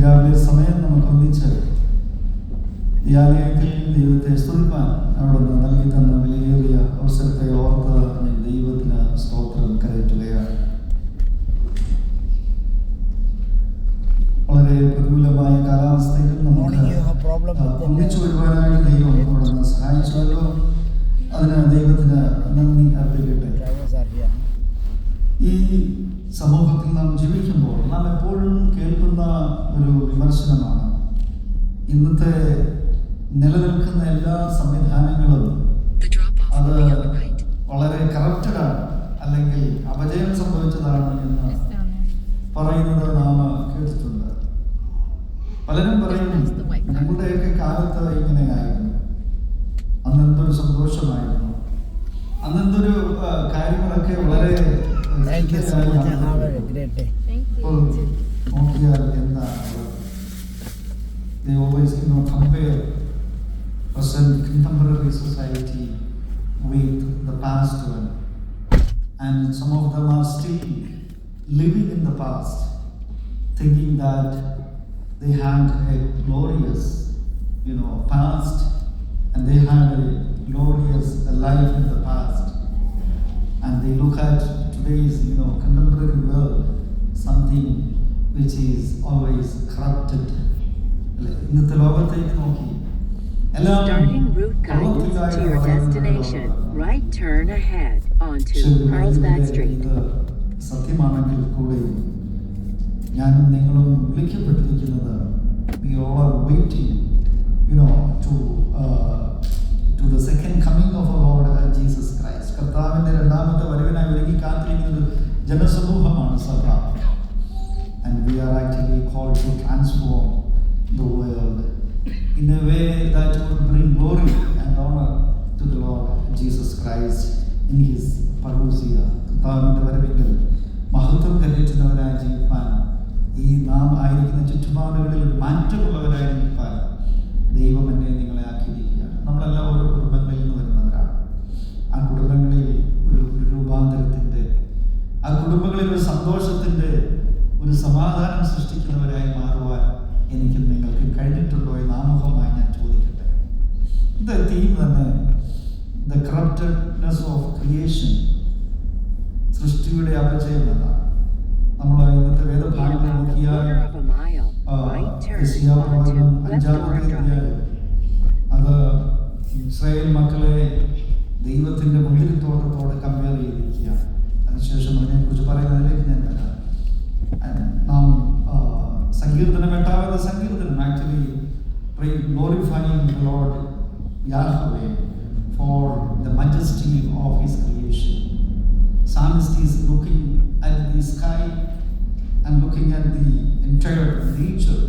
രാവിലെ സമയം നമുക്ക് ഒന്നിച്ച് ഈ ആലയത്തിൽ ദൈവത്തെ സ്തുതിപ്പാൻ അവിടുന്ന് നൽകി തന്ന വിലയേറിയ അവസരത്തെ ഓർത്ത് ഞാൻ ദൈവത്തിന് സ്തോത്രം കരയറ്റുകയാണ്. വളരെ പ്രതികൂലമായ കാലാവസ്ഥയിലും നമുക്ക് ഒന്നിച്ചു വരുവാനായിട്ട് ദൈവം അവിടുന്ന് സഹായിച്ചല്ലോ. അതിന് ദൈവത്തിന് നന്ദി അർപ്പിക്കട്ടെ. ഈ സമൂഹത്തിൽ നാം ജീവിക്കുമ്പോൾ നാം എപ്പോഴും കേൾക്കുന്ന ഒരു വിമർശനമാണ്, ഇന്നത്തെ നിലനിൽക്കുന്ന എല്ലാ സംവിധാനങ്ങളും അത് വളരെ കറപ്റ്റഡാണ്, അല്ലെങ്കിൽ അപജയം സംഭവിച്ചതാണ് എന്ന് പറയുന്നത് നാം കേട്ടിട്ടുണ്ട്. പലരും പറയും നമ്മുടെയൊക്കെ കാലത്ത് ഇങ്ങനെയായിരുന്നു, അന്നെന്തൊരു സന്തോഷമായിരുന്നു, അന്നെന്തൊരു കാര്യങ്ങളൊക്കെ വളരെ നോക്കിയാൽ എന്താ. They always compare present contemporary society with the past one, and some of them are still living in the past, thinking that they had a glorious past, and they had a glorious life in the past, and they look at today's contemporary world, something which is always corrupted. ഇന്നത്തെ ലോകത്തേക്ക് നോക്കി Starting route guidance to your destination. Right turn ahead onto Carlsbad Street. സത്യമാണെങ്കിൽ കൂടെയും ഞാനും നിങ്ങളും വിളിക്കപ്പെട്ടിരിക്കുന്നത് we all are waiting to the second coming of our Lord Jesus Christ. കർത്താവിന്റെ രണ്ടാമത്തെ വരവിനായി ഒരുങ്ങി കാത്തിരിക്കുന്ന ജനസമൂഹമാണ് സഭ. And we are actually called to transform the world in a way that would bring glory and honor to the Lord Jesus Christ in his parousia. കർത്താവിന്റെ വരവിൽ മഹത്വം കരയറ്റുന്നവരായി ജീവിപ്പാൻ, ഈ നാം ആയിരിക്കുന്ന ചുറ്റുപാടുകളിൽ ഒരു മാറ്റമുള്ളവരായി ജീവിപ്പാൻ ദൈവം എന്നെ നിങ്ങളെ ആക്കിയിരിക്കുകയാണ്. നമ്മളെല്ലാം ഓരോ കുടുംബങ്ങളിൽ നിന്ന് വരുന്നവരാണ്. ആ കുടുംബങ്ങളിൽ ഒരു രൂപാന്തരത്തിൻ്റെ, ആ കുടുംബങ്ങളിൽ ഒരു സന്തോഷത്തിൻ്റെ, ഒരു സമാധാനം സൃഷ്ടിക്കുന്നവരായി മാറുവാൻ എനിക്കും നിങ്ങൾക്ക് കഴിഞ്ഞിട്ടുണ്ടോ എന്ന് ആമുഖമായി ഞാൻ ചോദിക്കട്ടെ. ഇത് തീം തന്നെ ദ കറപ്റ്റഡ്നെസ് ഓഫ് ക്രിയേഷൻ, സൃഷ്ടിയുടെ അപജയം എന്നാണ്. നമ്മൾ ഇന്നത്തെ വേദഭാഗങ്ങൾ നോക്കിയാൽ അത് ഇസ്രായേൽ മക്കളെ ദൈവത്തിൻ്റെ മുന്തിരിത്തോട്ടത്തോടെ കമ്പയർ ചെയ്തിരിക്കുകയാണ്. അതിനുശേഷം അതിനെക്കുറിച്ച് പറയുന്നതിലേക്ക് ഞാൻ വരാം. നാം സങ്കീർത്തനം 8-ാമത്തെ സങ്കീർത്തനം actually glorifying the Lord Yahweh for the majesty of his creation. Psalmist is looking at the sky and looking at the entire nature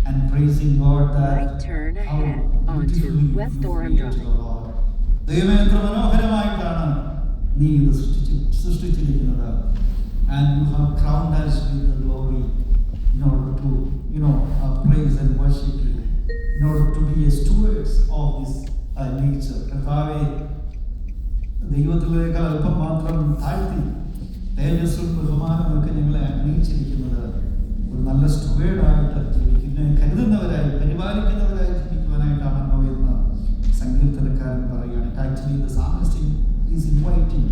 and praising God that right turn ahead onto West Oram Drive. ദൈവമേ, എത്ര മനോഹരമായിട്ടാണ് നീ ഇത് സൃഷ്ടിച്ചിരിക്കുന്നത്. And you have crowned us with the glory in order to praise and worship you. in order to be a stewards of this nature. കർത്താവെ, ദൈവത്തിലേക്കാൾ അല്പം മാത്രം താഴ്ത്തി തേജസ്സും ബഹുമാനമൊക്കെ ഞങ്ങളെ അണിയിച്ചിരിക്കുന്നത് ഒരു നല്ല സ്റ്റുവേർഡായിട്ട് ജീവിക്കുന്ന, കരുതുന്നവരായി പരിപാലിക്കുന്നവരായി ജീവിക്കുവാനായിട്ടാണല്ലോ എന്ന് സങ്കീർത്തനക്കാരൻ പറയുകയാണ്. Actually, the psalmist is inviting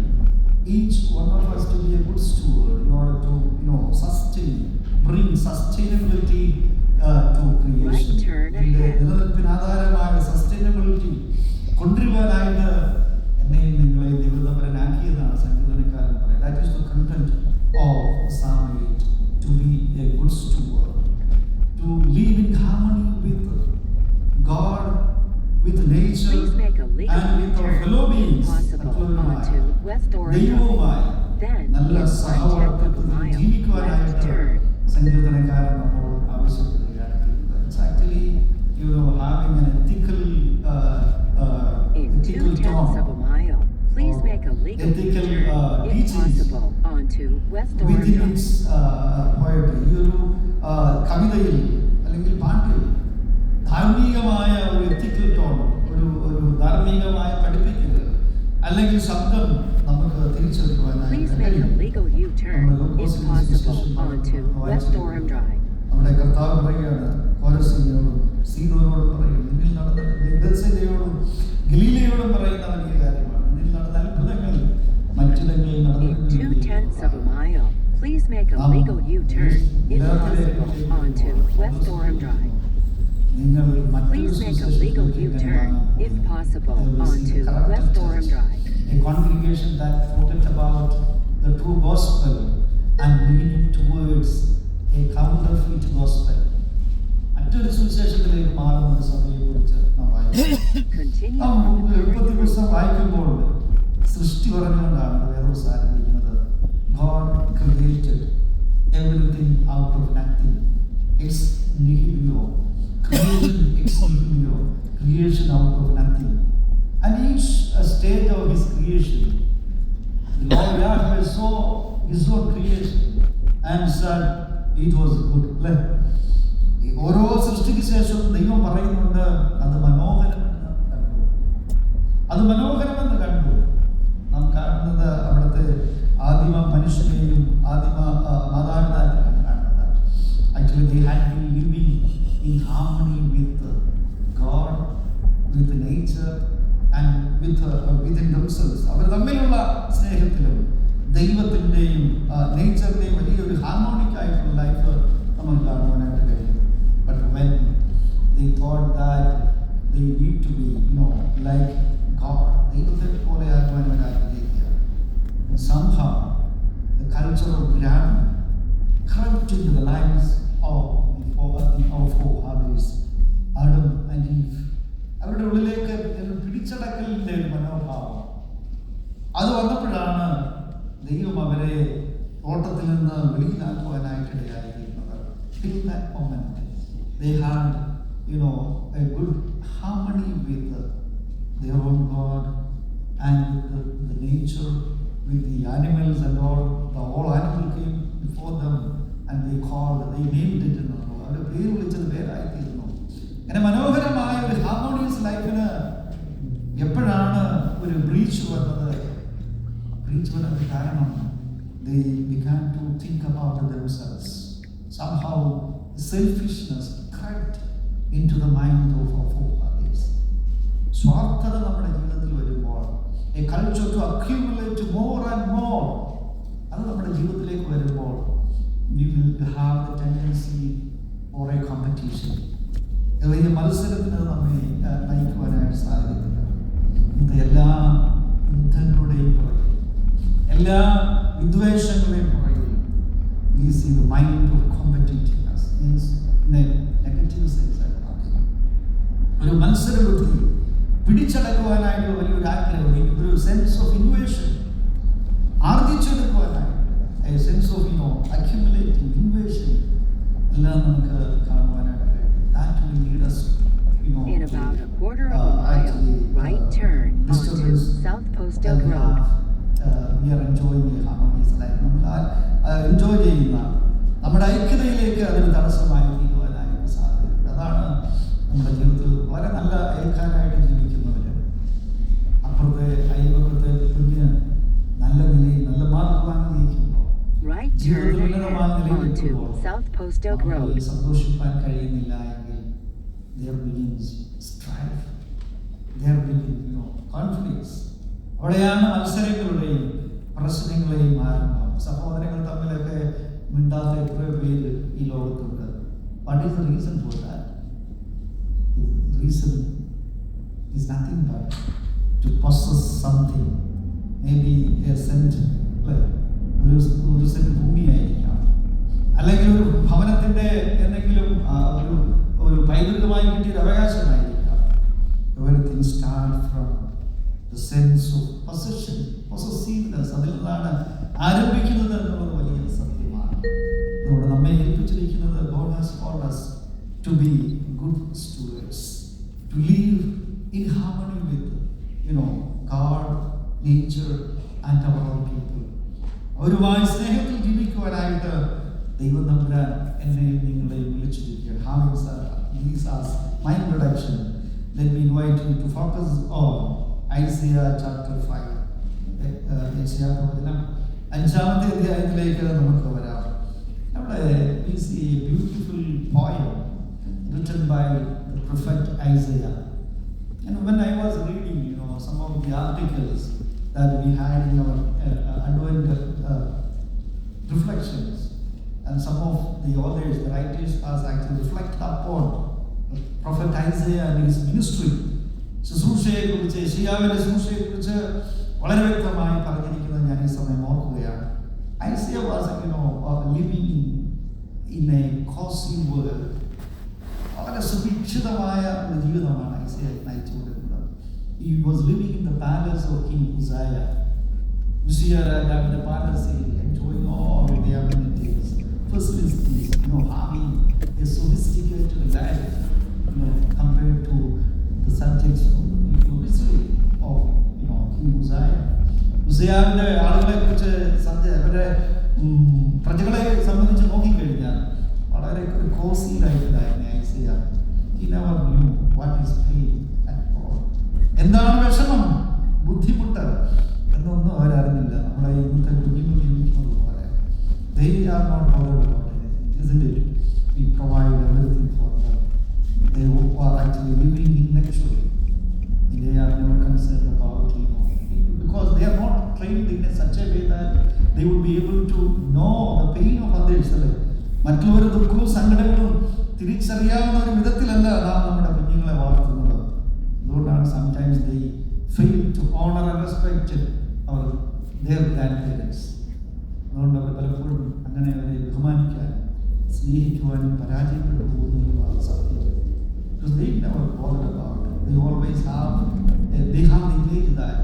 each one of us to be a good steward in order to, bring sustainability to creation. നിലനിൽപ്പിന് ആധാരമായ സസ്റ്റൈനബിലിറ്റി കൊണ്ടുവരുവാനായിട്ട് എന്നെയും നിങ്ങളെ ദൈവതമ്പരനാക്കിയതാണ് സങ്കീർത്തനക്കാരൻ പറയുന്നത്. That is the content of Psalm 8, to be a good steward, to live in harmony with God, with nature, and with our fellow beings. ദൈവവുമായി നല്ല സഹവർത്തിത്വത്തിൽ ജീവിക്കുവാനായിട്ട് സങ്കീർത്തനക്കാരൻ നമ്മോട് ആവശ്യപ്പെടുകയാണ്. Actually, having an ethical tone, please make a legal U-turn if possible onto West Orange within its poetry. ഈ ഒരു കവിതയിൽ അല്ലെങ്കിൽ പാട്ടിൽ ധാർമ്മികമായ ഒരു എത്തിക്കൽ ടോൺ, ഒരു ധാർമ്മികമായ പഠിപ്പിക്കൽ അല്ലെങ്കിൽ ശബ്ദം നമുക്ക് തിരിച്ചെടുക്കുവാനായി നമ്മുടെ കർത്താവ് പറയുകയാണ്, കോരസിനോടും സീദോനോടും പറയും, നിന്നിൽ നടന്ന ബേത്സയിയോടും ഗലീലയോടും പറയുന്ന വലിയ കാര്യമാണ്. നിന്നിൽ നടന്ന അത്ഭുതങ്ങൾ മറ്റിടങ്ങളിൽ നടന്നിട്ടുണ്ട്. Please make a legal U-turn if possible onto West Orem Drive. Please make a legal U-turn if possible onto West Orem Drive. A congregation that forget about the true gospel and leaning towards a counterfeit gospel. മറ്റൊരു സുവിശേഷത്തിലേക്ക് മാറുന്ന സഭയെക്കുറിച്ച് നാം വായിക്കുമ്പോൾ സൃഷ്ടി പറഞ്ഞുകൊണ്ടാണ് വേറൊരു ആരംഭിക്കുന്നത്. God created everything out of nothing. Ex nihilo. Creation ex nihilo. Creation out of nothing. And each stage of his creation, the Lord Yahweh saw his own creation and said it was good. ഓരോ സൃഷ്ടിക്ക് ശേഷവും ദൈവം പറയുന്നുണ്ട് അത് മനോഹരമെന്ന് കണ്ടു. നാം കാണുന്നത് അവിടുത്തെ ആദിമ മനുഷ്യനെയും ആദിമ മാതാപിതാക്കളാണ് കാണുന്നത്. Actually, they had been living in harmony with God, with nature, and within themselves. അവർ തമ്മിലുള്ള സ്നേഹത്തിലും ദൈവത്തിൻ്റെയും നേച്ചറിൻ്റെയും വലിയൊരു ഹാർമോണിക് ആയിട്ടുള്ള ലൈഫ് നമുക്ക് കാണുവാനായിട്ട് കഴിയും. But when they thought that they need to be, like God, ദൈവത്തെ പോലെ ആകുവാനായിട്ടിരിക്കുക, somehow the culture of grabbing crept into the lives of our forefathers, Adam and Eve. അവരുടെ ഉള്ളിലേക്ക് പിടിച്ചടക്കലിൻ്റെ ഒരു മനോഭാവം അത് വന്നപ്പോഴാണ് ദൈവം അവരെ തോട്ടത്തിൽ നിന്ന് വെളിയിലാക്കുവാനായിട്ടിടയായിരിക്കുന്നത്. Till that moment, they had, a good harmony with their own God and with the nature, with the animals and all. The whole animal came before them and they named it. അവരുടെ പേര് വിളിച്ചത് പേരായിത്തീരുന്നു. അങ്ങനെ മനോഹരമായ ഒരു harmonious ലൈഫിന് എപ്പോഴാണ് ഒരു breach വന്നത്? ബ്രീച്ച് വന്നത് കാരണം they began to think about themselves. Somehow selfishness crept into the mind of our forefathers. സ്വാർത്ഥത നമ്മുടെ ജീവിതത്തിൽ വരുമ്പോൾ, a culture to accumulate more and more, അത് നമ്മുടെ ജീവിതത്തിലേക്ക് വരുമ്പോൾ we will have the tendency for a competition. വലിയ മത്സരത്തിന് നമ്മെ നയിക്കുവാനായിട്ട് സാധിക്കുന്നത്. ഇത് എല്ലാ യുദ്ധങ്ങളുടെയും പുറകിൽ, എല്ലാ വിദ്വേഷങ്ങളുടെയും പുറകിൽ we see the mind of competitiveness, means in a negative sense. ഒരു മത്സരബുദ്ധി, പിടിച്ചടക്കുവാനായിട്ടുള്ള വലിയൊരു ആഗ്രഹം, ഒരു സെൻസ് ഓഫ് ഇൻവേഷൻ ആർജിച്ചെടുക്കുവാനായിട്ട്, a sense of accumulating innovation എല്ലാം നമുക്ക് കാണുവാനായിട്ട്. That will lead us, in about a quarter of a mile, right turn onto South Postal Road. We are enjoying a harmonious life. നമ്മൾ enjoy ചെയ്യുന്ന നമ്മുടെ ഐക്യതയിലേക്ക് അതൊരു തടസ്സമായി തീരുവാനായിട്ട് സാധ്യതയുണ്ട്. അതാണ് നമ്മുടെ ജീവിതത്തിൽ വളരെ നല്ല അയൽക്കാരായിട്ട് ജീവിക്കുന്നവർ, അപ്പുറത്തെ അയൽപക്കത്തെ കുഞ്ഞ് നല്ല നിലയിൽ നല്ല മാർക്ക് വാങ്ങി ജയിക്കുമ്പോൾ, Right turn ahead onto South Post Oak Road. സന്തോഷിപ്പാൻ കഴിയുന്നില്ല എങ്കിൽ there begins strife, there begins conflicts. അവിടെയാണ് മത്സരങ്ങളുടെയും പ്രശ്നങ്ങളെയും ആരംഭം. സഹോദരങ്ങൾ തമ്മിലൊക്കെ മിണ്ടാത്ത എത്രയോ പേര് ഈ ലോകത്തുണ്ട്. What is the reason for that? The reason is nothing but to possess something. Maybe a cent, ഒരു സെന്റ് ഭൂമിയായിരിക്കാം, അല്ലെങ്കിൽ ഒരു ഭവനത്തിന്റെ എന്തെങ്കിലും ഒരു പൈതൃകമായി കിട്ടിയൊരു അവകാശമായിരിക്കാം. Everything starts from the sense of possession, possessiveness. അതിൽ നിന്നാണ് ആരംഭിക്കുന്നത് എന്നുള്ളത് വലിയ സത്യമാണ്. അതുകൊണ്ട് നമ്മെ ഏൽപ്പിച്ചിരിക്കുന്നത് God has called us to be good stewards, to live in harmony with God, nature and our own people. അവരുമായി സ്നേഹത്തിൽ ജീവിക്കുവാനായിട്ട് ദൈവം തമ്പുരാൻ എന്നെയും നിങ്ങളെയും വിളിച്ചിരിക്കുകയാണ്. Having said these as my introduction, let me invite you to focus on Isaiah chapter 5. യെശയ്യാ പ്രവചനം 5-ാമത്തെ അധ്യായത്തിലേക്ക് നമുക്ക് വരാം. അവിടെ we see a beautiful poem written by the prophet Isaiah. And when I was reading, some of the articles that we had in our Advent reflections, and some of the authors, the writers, has actually reflected upon prophet Isaiah and his ministry. ശുശ്രൂഷയെക്കുറിച്ച്, യെശയ്യാവിന്റെ ശുശ്രൂഷയെക്കുറിച്ച് വളരെ വ്യക്തമായി പറഞ്ഞിരിക്കുന്നത് ഞാൻ ഈ സമയം ഓർക്കുകയാണ്. Isaiah was living in a cozy world. വളരെ സുഭിക്ഷിതമായ ഒരു ജീവിതമാണ് Isaiah നയിച്ചുകൊണ്ടിരുന്നത്. He was living in the palace of King Uzziah. Uzziah രാജാവിന്റെ പാലസിൽ enjoying all the amenities, facilities, having a sophisticated life, compared to the subjects of the history of King Uzziah. ഉസിയാവിന്റെ ആളുകളെ കുറിച്ച് അവരുടെ പ്രജകളെ സംബന്ധിച്ച് നോക്കിക്കഴിഞ്ഞാൽ വളരെ ഒരു Kosi ലൈഫിലായിരുന്നു Isaiah. He never knew what is pain at all. എന്താണ് വിഷമം, ബുദ്ധിമുട്ട് എന്നൊന്നും അവരറിഞ്ഞില്ല. നമ്മളെ ഇന്നത്തെ കുഞ്ഞുങ്ങൾ ജീവിക്കുന്നത് പോലെ they are not bothered about anything, isn't it? We provide everything for them. They are actually living intellectually. They are never concerned about because they are not trained in such a way that they would be able to know the pain of others. മറ്റുള്ളവരുടെ ദുഃഖവും സങ്കടങ്ങളും തിരിച്ചറിയാവുന്ന ഒരു വിധത്തിലല്ല നാം നമ്മുടെ കുഞ്ഞുങ്ങളെ വളർത്തുന്നത്. അതുകൊണ്ടാണ് sometimes they fail to honor and respect their grandparents. അതുകൊണ്ട് അവർ പലപ്പോഴും അങ്ങനെ അവരെ ബഹുമാനിക്കാൻ, സ്നേഹിക്കുവാനും പരാജയപ്പെട്ടു പോകുന്നതാണ് സത്യം. Because they never bothered about it. They always have the image that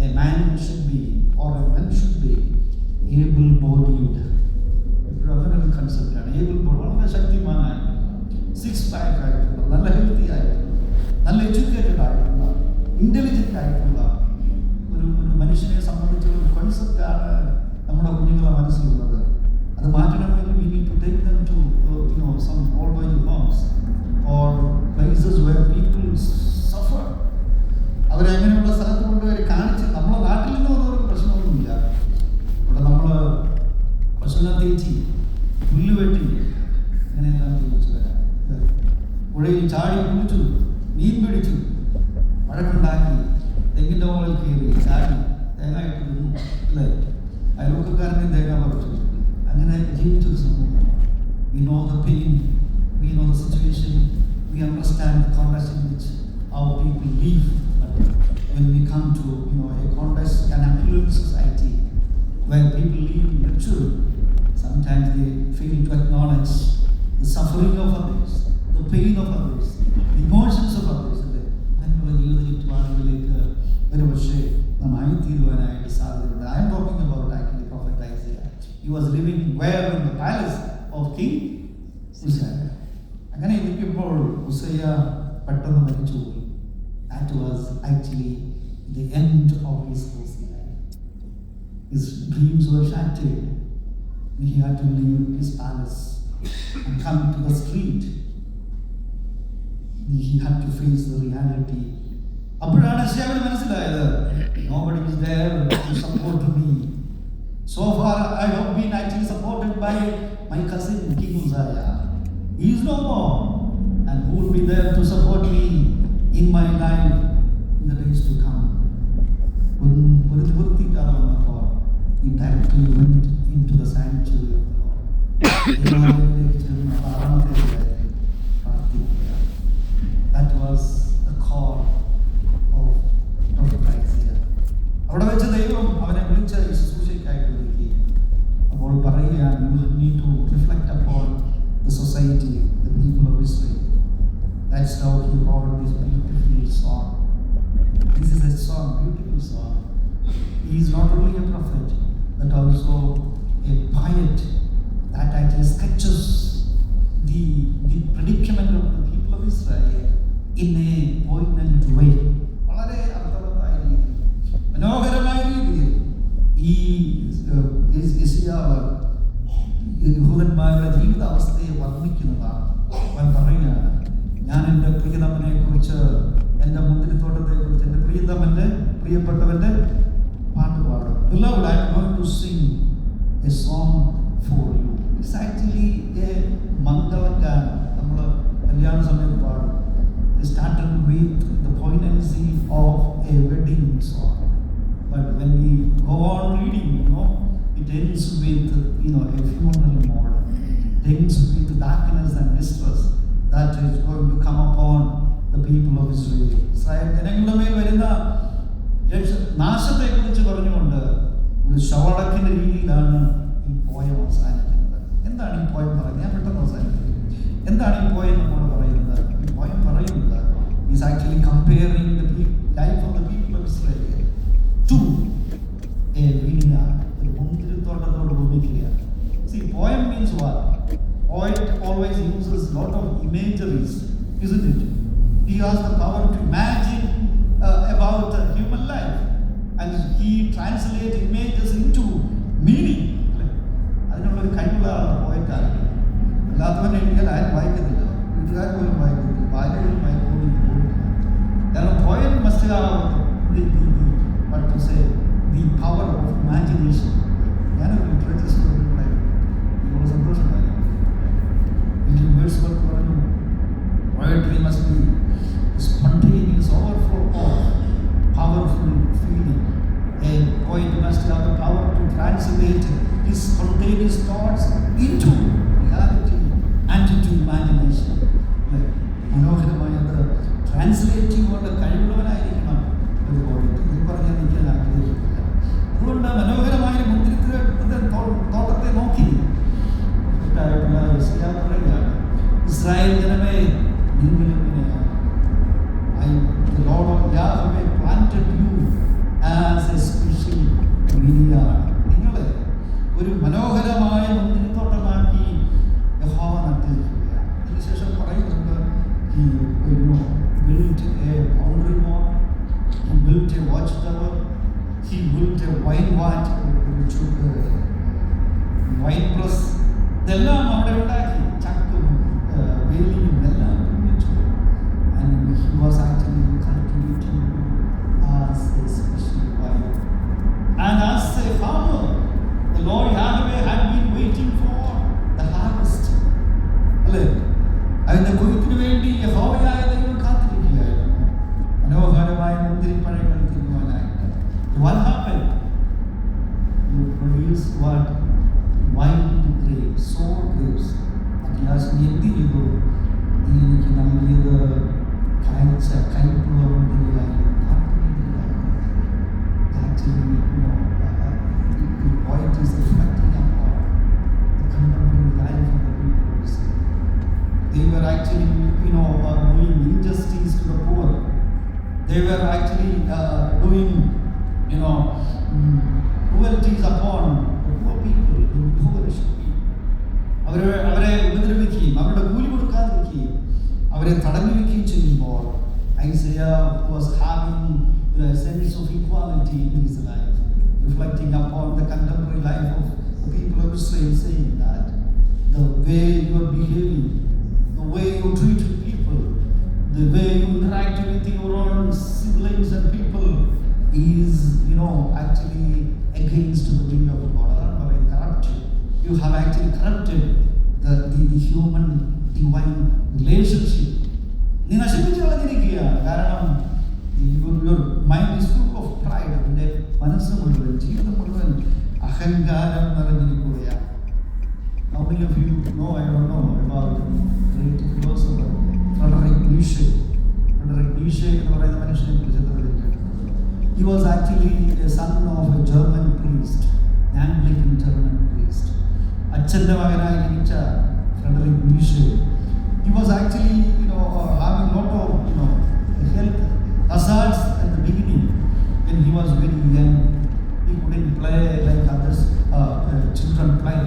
a man should be, or a man should be able-bodied. Another concept ആണ് able-bodied. വളരെ ശക്തിമാനായ, 6-pack ആയിട്ടുള്ള, നല്ല ഹെൽത്തി ആയിട്ടുള്ള, നല്ല എഡ്യൂക്കേറ്റഡ് ആയിട്ടുള്ള, ഇന്റലിജന്റ് ആയിട്ടുള്ള ഒരു മനുഷ്യനെ സംബന്ധിച്ചുള്ള ഒരു കോൺസെപ്റ്റാണ് നമ്മുടെ കുഞ്ഞുങ്ങളെ മനസ്സിലുള്ളത്. അത് മാറ്റണമെങ്കിൽ we need to take them to some old age homes or places where people suffer. അവരെ അങ്ങനെയുള്ള സ്ഥലത്ത് കൊണ്ടുപോയി കാണിച്ച്, നമ്മളെ നാട്ടിൽ നിന്ന് വന്നവർക്ക് പ്രശ്നമൊന്നുമില്ല. ഇവിടെ നമ്മൾ പശുവിനെ തേച്ചി, പുല്ല് വെട്ടി, അങ്ങനെയെല്ലാം ജീവിച്ചു വരാം. പുഴയിൽ ചാടി കുളിച്ചു, മീൻ പിടിച്ചു, വഴക്കുണ്ടാക്കി, തെങ്ങിൻ്റെ മുകളിൽ കയറി ചാടി തേങ്ങായിട്ട് നിന്നു, അല്ലേ? അയൽവക്കക്കാരനെയും തേങ്ങ പറിച്ചു, അങ്ങനെ ജീവിച്ചൊരു സമൂഹം. We know the pain, we know the situation, we understand the context in which our people live. When we come to a context, an affluent society where people live in luxury, sometimes they fail to acknowledge the suffering of others, the pain of others, the emotions of others. അങ്ങനെയുള്ള ജീവിത ചുറ്റുപാടുകളിലേക്ക് ഒരു പക്ഷേ നാം ആയിത്തീരുവാനായിട്ട് സാധ്യതയുണ്ട്. I am talking about actually Prophet Isaiah. He was living where? In the palace of King Uzziah. അങ്ങനെ ഇരിക്കുമ്പോൾ ഉസയ്യ പെട്ടെന്ന് മരിച്ചുപോയി. That was actually the end of his cozy life. His dreams were shattered. He had to leave his palace and come to the street. he had to face the reality. അപ്പോഴാണ് യെശയ്യാവിന് മനസ്സിലായത്, nobody is there to support me. So far I have been actually supported by my cousin King Uzziah. He is no more, and who will be there to support me in my life in the days to come? ഒരു നിവൃത്തിയില്ലാതെ വന്നപ്പോൾ he directly went into the sanctuary of the Lord. ദേവാലയത്തിലേക്ക് ചെന്ന് ആറാമത്തെ പ്രാർത്ഥിക്കുക. That was the call of Prophet Isaiah. അവിടെ വെച്ച് ദൈവം അവനെ വിളിച്ച ശുശ്രൂഷയ്ക്കായിട്ട് വിളിക്കുക. അപ്പോൾ പറയുകയാണ്, you need to reflect upon the society, the people of Israel. That's how he wrote this beautiful song. This is a song, beautiful song. He is not only a prophet, but also a poet that actually sketches the predicament of the people of Israel in a poignant way. വളരെ അർത്ഥവത്തായ രീതിയിൽ, മനോഹരമായ രീതിയിൽ ഈ യെശയ്യാവ് യഹൂദന്മാരുടെ ജീവിതാവസ്ഥയെ വർണ്ണിക്കുന്നതാണ്. അവൻ പറയുകയാണ്, ഞാൻ എൻ്റെ പ്രിയതമനെ കുറിച്ച്, എൻ്റെ മുന്തിരിത്തോട്ടത്തെ കുറിച്ച്, എൻ്റെ പ്രിയപ്പെട്ടവൻ്റെ പാട്ട് പാടും. Beloved, I am going to sing a song for you. It's actually a മംഗളഗാനം. നമ്മൾ കല്യാണ സമയത്ത് പാടും. It started with the poignancy of a wedding song, but when we go on reading, it ends with a funeral mode. It ends with darkness and distress that is going to come upon the people of Israel. Israel ജനങ്ങളുടെ മേൽ വരുന്ന നാശത്തെ കുറിച്ച് പറഞ്ഞുകൊണ്ട് ഒരു ശവടക്കിന്റെ രീതിയിലാണ് ഈ poem അവസാനിക്കുന്നത്. എന്താണ് ഈ പോയം പറയുന്നത്? ഞാൻ പെട്ടെന്ന് അവസാനിക്കുന്നത്. എന്താണ് ഈ പോയം നമ്മോട് പറയുന്നത്? ഈ പോയം പറയുന്നത് is actually comparing the life of the people of Israel to a vineyard. ഒരു മുന്തിരിത്തോട്ടത്തോട് ഉപമിക്കുകയാണ്. See, poem means what? Poet always uses lot of imageries, isn't it? He has the power to imagine about human life, and he translates images into meaning. അതിനുള്ള ഒരു കഴിവുള്ള പോയിട്ടാണ്. അല്ലാത്തവൻ എഴുതിയാൽ ആരും വായിക്കത്തില്ല, വീട്ടുകാർ പോലും വായിക്കത്തില്ല, ഭാര്യകളും വായിക്കോളും. കാരണം poet must have what to say, the power of imagination. ഞാനൊരു ലിറ്ററേച്ചർ സ്റ്റുഡൻ്റായിരുന്നു. നിങ്ങളുടെ സന്തോഷമായി ഇംഗ്ലീഷ് വേഴ്സ് വർക്ക് പറഞ്ഞു, poetry must be spontaneous overflow of powerful feeling. A poet must have the power to translate his spontaneous thoughts into reality and into imagination. മനോഹരമായ translate കൊണ്ട് കഴിവുള്ളവനായിരിക്കണം ഒരു പോയിട്ട്. ഇത് പറഞ്ഞാൽ നിൽക്കാൻ ആഗ്രഹിക്കില്ല. അതുകൊണ്ട് മനോഹരമായ തോട്ടത്തെ നോക്കി യെശയ്യാവ് പറയുകയാണ്, ഇസ്രായേൽ ജനമേ, നിങ്ങൾ ഇങ്ങനെയാണ്. The Lord of Yahweh planted you as a special vineyard. നിങ്ങളെ ഒരു മനോഹരമായ മുന്തിരിത്തോട്ടമാക്കി യഹോവ നട്ടിരിക്കുകയാണ്. അതിനുശേഷം പറയുന്നുണ്ട്, he built a boundary wall, he built a watchtower, he built a wine press. ഇതെല്ലാം അവിടെ ഉണ്ടാക്കി, ചക്കും വേലിയും എല്ലാം നിർമ്മിച്ചു. And he was actually cultivating as a special wine. And as a farmer, the Lord Yahweh had been waiting for the harvest. അല്ലേ? അതിന്റെ കൊയ്ത്തിന് വേണ്ടി യഹോവയായ ദൈവം കാത്തിരിക്കുകയായിരുന്നു, മനോഹരമായ മുന്തിരിപ്പഴങ്ങൾ തിന്നുവാനായിട്ട്. What happened? You produce what? Wild grapes, sour grapes. At last നീ എന്ത് ചെയ്തു? നീ എനിക്ക് നൽകിയത് കയ്പുള്ള മുന്തിരിയായിരുന്നു, കാട്ടുമുന്തിരിയായിരുന്നു. Actually, the poet is reflecting upon the contemporary life of the people of Israel. They were actually, doing injustice to the poor. They were actually doing, cruelties upon the poor people, the impoverished people. അവരെ ഉപദ്രവിക്കുകയും അവരുടെ കൂലി കൊടുക്കാതിരിക്കുകയും അവരെ തടഞ്ഞു വയ്ക്കുകയും ചെയ്യുമ്പോൾ Isaiah was having a sense of equality in his life, reflecting upon the contemporary life of the people of Israel, saying that the way you are behaving, the way you treat people, the way you interact with your own siblings and people is, actually against the will of God. അതാണ് പറയുന്നത്, corrupted. You have actually corrupted the human divine relationship. നീ നശിപ്പിച്ചു കളഞ്ഞിരിക്കുകയാണ്. കാരണം your mind is full of pride. നിന്റെ മനസ്സ് മുഴുവൻ, ജീവിതം മുഴുവൻ അഹങ്കാരം നിറഞ്ഞിരിക്കുകയാണ്. How many of you know, I don't know, about the great philosopher Friedrich Nietzsche? Friedrich Nietzsche എന്ന് പറയുന്ന മനുഷ്യനെ കുറിച്ച് കേട്ടിട്ടുണ്ട്. He was actually a son of a German priest, Anglican German priest. അച്ഛൻ്റെ മകനായി ജനിച്ച Friedrich Nietzsche. He was actually, having a lot of, health hazards at the beginning when he was very young. He couldn't play like others children play.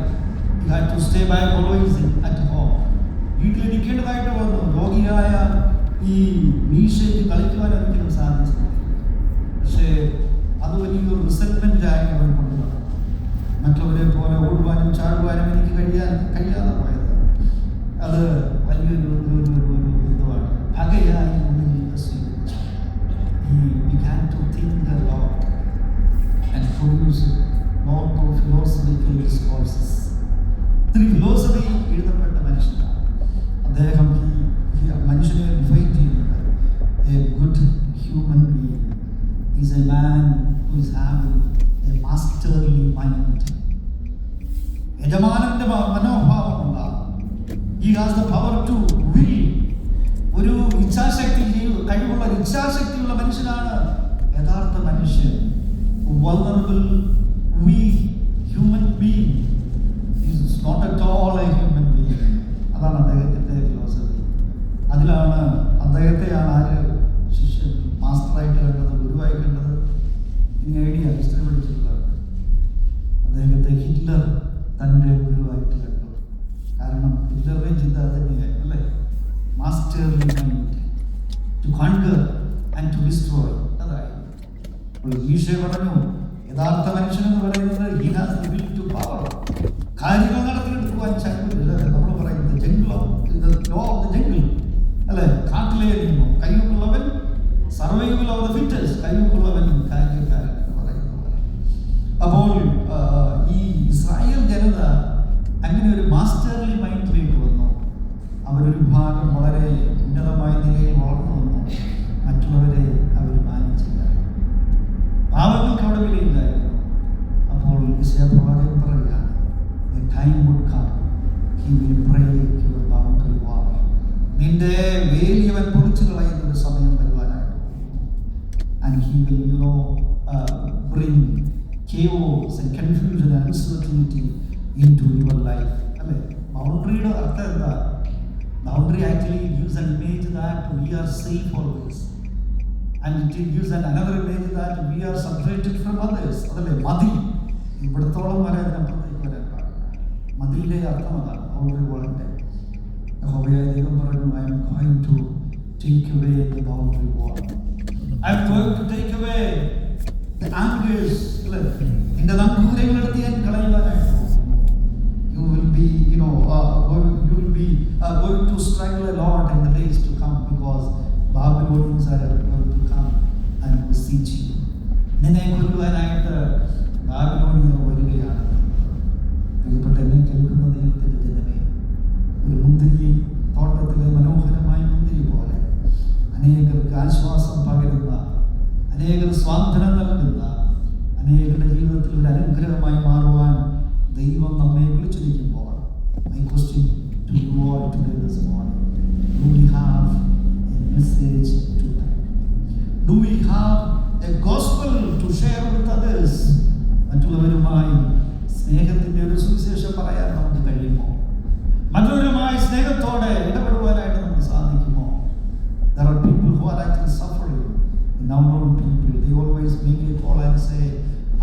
He had to stay by always at home. വീട്ടിലിരിക്കേണ്ടതായിട്ട് വന്നു. രോഗിയായ ഈ നീഷയ്ക്ക് കളിക്കുവാൻ ഒരിക്കലും സാധിച്ചില്ല. പക്ഷേ അത് വലിയൊരു റിസൾട്ട്മെന്റ് ആയി അവൻ കൊണ്ടുവന്നു. മറ്റുള്ളവരെ പോലെ ഓടുവാനും ചാടുവാനും എനിക്ക് കഴിയാതെ പോയത് അത് വലിയൊരു ഇതുമാണ്. പകയായി ഉള്ളിൽ സ്വീകരിച്ചു. He began to think a lot and produce lot of philosophical discourses. Philosophy എഴുതപ്പെട്ട മനുഷ്യനാണ് അദ്ദേഹം. മനുഷ്യനെ ഡിഫൈൻ ചെയ്യുന്നുണ്ട്. A good human being is a man who is having a masterly mind. യജമാനന്റെ മനോഭാവം ഉണ്ടാകും. He has the power to will. ഒരു ഇച്ഛാശക്തി, കഴിവുള്ള ഇച്ഛാശക്തിയുള്ള മനുഷ്യനാണ് യഥാർത്ഥ മനുഷ്യൻ. Vulnerable weak human being is not at all a human being. അതാണ് അദ്ദേഹത്തിൻ്റെ ഫിലോസഫി. അതിലാണ് അദ്ദേഹത്തെയാണ് ആര് ശിഷ്യൻ മാസ്റ്ററായിട്ട് കണ്ടത്, ഗുരുവായി കണ്ടത്. ഇനി ഐഡിയ ഹിസ്റ്ററി പഠിച്ചിട്ടുള്ളത് അദ്ദേഹത്തെ ഹിറ്റ്ലർ തൻ്റെ ഗുരുവായിട്ട് കണ്ടു. കാരണം ഹിറ്റ്ലറുടെയും ചിന്ത തന്നെയായി, അല്ലേ? Masterly mind to conquer and to destroy. അതായി ഈശോ പറഞ്ഞു, യഥാർത്ഥ മനുഷ്യൻ എന്ന് പറയുന്നത് he has the will to power. കാര്യങ്ങൾ നടത്തിയെടുക്കുവാൻ ശക്തിയില്ല. നമ്മൾ പറയുന്നത് ലോ ഓഫ് ദ ജംഗിൾ, അല്ലെ? കാട്ടിലെ നിയമം. കയ്യൊക്കെയുള്ളവൻ സർവൈവൽ ഓഫ് ദ ഫിറ്റസ്റ്റ്, കയ്യൊക്കെയുള്ളവൻ കാര്യക്കാരൻ എന്ന് പറയുന്ന പോലെ. അപ്പോൾ ഈ ഇസ്രായേൽ ജനത അങ്ങനെ ഒരു മാസ്റ്റർലി മൈൻഡിലേക്ക് വന്നു. അവരൊരു ഭാഗം വളരെ ഉന്നതമായ നിലയിൽ വളർന്നു വന്നു. മറ്റുള്ളവരെ അവർ മാനിച്ചില്ല. പാവങ്ങൾക്ക് അവിടെ വിലയില്ലായിരുന്നു. അപ്പോൾ യെശയ്യാ പ്രവാചകൻ പറയുകയാണ്, the time would come, he will break your boundary wall. നിന്റെ വേലി അവൻ പൊളിച്ചു കളയുന്ന ഒരു സമയം വരുവാനായിട്ട്. And he will, bring chaos and confusion and uncertainty into your life. അല്ലേ? ബൗണ്ടറിയുടെ അർത്ഥം എന്താ? Boundary actually gives an image that we are safe always. And it gives another image that we are separated from others. അതല്ലേ മതിൽ. ഇവിടത്തോളം വരെ അതിനപ്പുറത്തേക്ക് വരാൻ പാടില്ല. മതിലിൻ്റെ അർത്ഥം അതാണ്, ബൗണ്ടറി വാളിൻ്റെ. യഹോവയായ ദൈവം പറഞ്ഞു, I am going to take away the boundary wall. I am going to take away the angers. നിന്റെ നങ്കൂരങ്ങളെടുത്ത് ഞാൻ കളയുവാനായിട്ട്. You will be, going to struggle a lot in the days to come because Babylonians are going to come and besiege you. നിന്നെ കൊല്ലുവാനായിട്ട് ബാബിലോണിയർ വരികയാണ്. പ്രിയപ്പെട്ട എന്നെ കേൾക്കുന്ന ദൈവത്തിൻ്റെ ജനമേ, ഒരു മുന്തിരി തോട്ടത്തിലെ മനോഹരമായ മുന്തിരി പോലെ അനേകർക്ക് ആശ്വാസം പകരുന്ന, അനേകർ സ്വാതന്ത്ര്യം നൽകുന്ന, അനേകരുടെ ജീവിതത്തിൽ ഒരു അനുഗ്രഹമായി മാറുവാൻ ദൈവം നമ്മെ വിളിച്ചിരിക്കുമ്പോൾ, my question to you all today this morning, do we have a message to them? Do we have a gospel to share with others? മറ്റുള്ളവരുമായി സ്നേഹത്തിൻ്റെ ഒരു സുവിശേഷം പറയാൻ നമുക്ക് കഴിയുമോ? മറ്റുള്ളവരുമായി സ്നേഹത്തോടെ ഇടപെടുവാനായിട്ട് നമുക്ക് സാധിക്കുമോ? There are people who are actually suffering, the unknown people. They always make a call and say,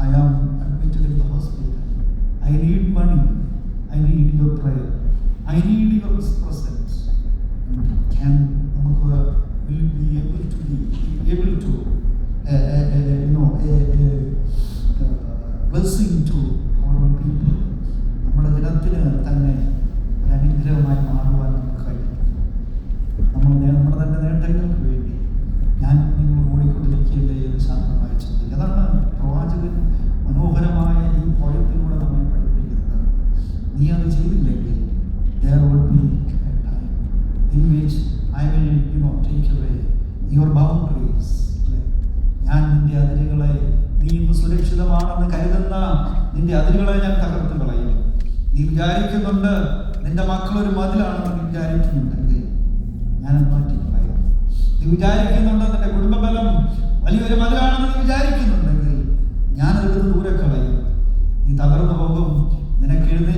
I am admitted in the hospital. I need money. I need your prayer. I need your presence. Can will be able to blessing to our own people. നമ്മുടെ ജനത്തിന് തന്നെ ഒരു അനുഗ്രഹമായി മാറുവാൻ നമുക്ക് കഴിയും. നമ്മുടെ തന്നെ നേട്ടങ്ങൾ in which I will, take away your boundaries. ഞാൻ നിന്റെ അതിരുകളെ, നീ ഇന്ന് സുരക്ഷിതമാണെന്ന് കരുതുന്ന നിന്റെ അതിരുകളെ ഞാൻ തകർത്ത് കളയും. നീ വിചാരിക്കുന്നുണ്ട് നിന്റെ മക്കളൊരു മതിലാണെന്ന് നീ വിചാരിക്കുന്നുണ്ടെങ്കിൽ ഞാനത് മാറ്റിക്കളയും. നീ വിചാരിക്കുന്നുണ്ട് നിന്റെ കുടുംബബലം വലിയൊരു മതിലാണെന്ന് നീ വിചാരിക്കുന്നുണ്ടെങ്കിൽ ഞാനത് ദൂരെ കളയും. നീ തകർന്നു പോകും. നിനക്ക് എഴുന്നേറ്റ്